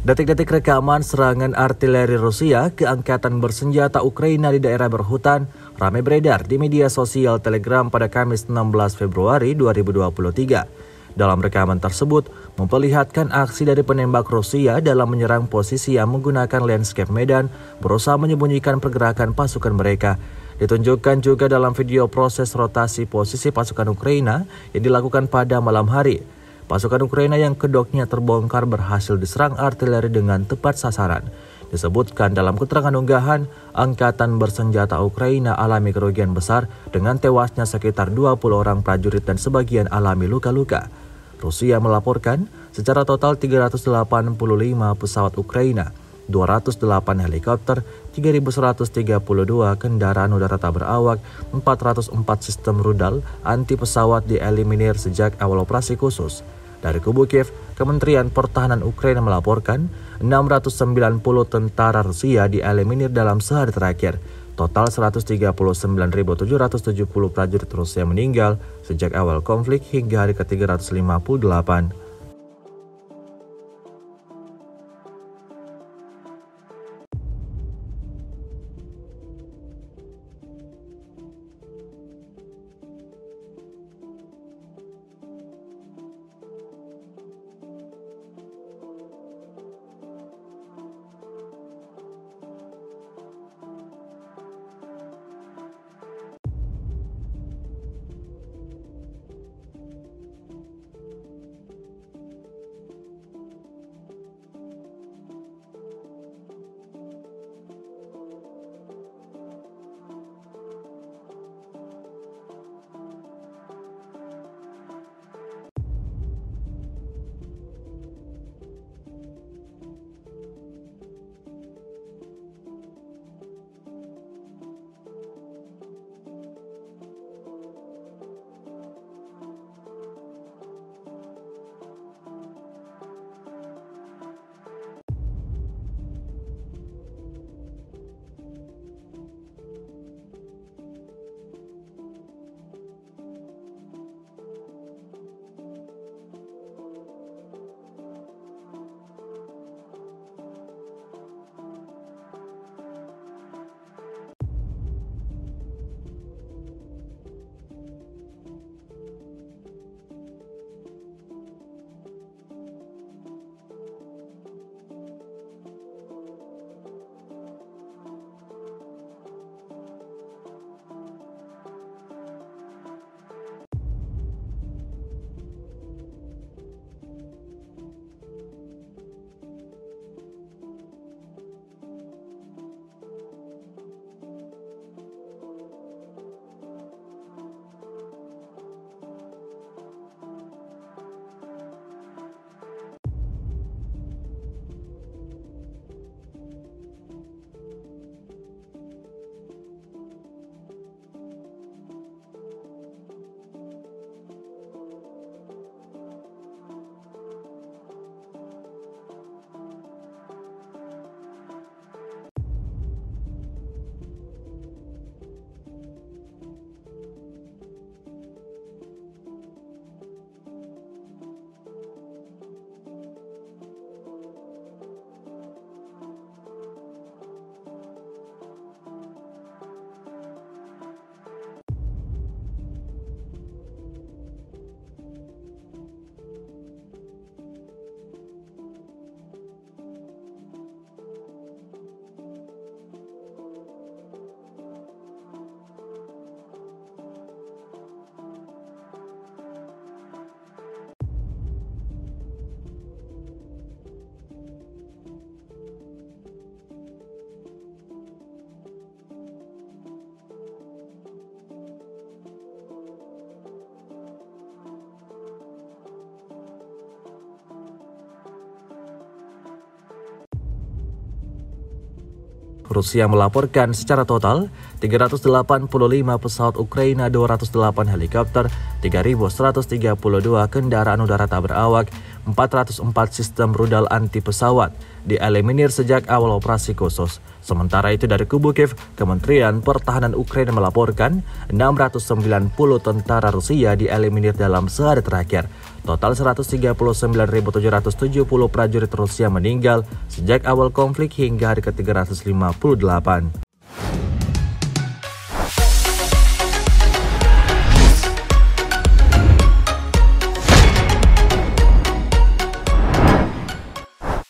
Detik-detik rekaman serangan artileri Rusia ke angkatan bersenjata Ukraina di daerah berhutan ramai beredar di media sosial Telegram pada Kamis 16 Februari 2023. Dalam rekaman tersebut memperlihatkan aksi dari penembak Rusia dalam menyerang posisi yang menggunakan landscape medan berusaha menyembunyikan pergerakan pasukan mereka. Ditunjukkan juga dalam video proses rotasi posisi pasukan Ukraina yang dilakukan pada malam hari. Pasukan Ukraina yang kedoknya terbongkar berhasil diserang artileri dengan tepat sasaran. Disebutkan dalam keterangan unggahan, angkatan bersenjata Ukraina alami kerugian besar dengan tewasnya sekitar 20 orang prajurit dan sebagian alami luka-luka. Rusia melaporkan secara total 385 pesawat Ukraina, 208 helikopter, 3.132 kendaraan udara tak berawak, 404 sistem rudal anti pesawat dieliminir sejak awal operasi khusus. Dari kubu Kiev, Kementerian Pertahanan Ukraina melaporkan 690 tentara Rusia dieliminir dalam sehari terakhir. Total 139.770 prajurit Rusia meninggal sejak awal konflik hingga hari ke-358. Rusia melaporkan secara total 385 pesawat Ukraina, 208 helikopter, 3.132 kendaraan udara tak berawak, 404 sistem rudal anti pesawat dieliminir sejak awal operasi khusus. Sementara itu dari kubu Kiev, Kementerian Pertahanan Ukraina melaporkan 690 tentara Rusia dieliminir dalam sehari terakhir. Total 139.770 prajurit Rusia meninggal sejak awal konflik hingga hari ke-358.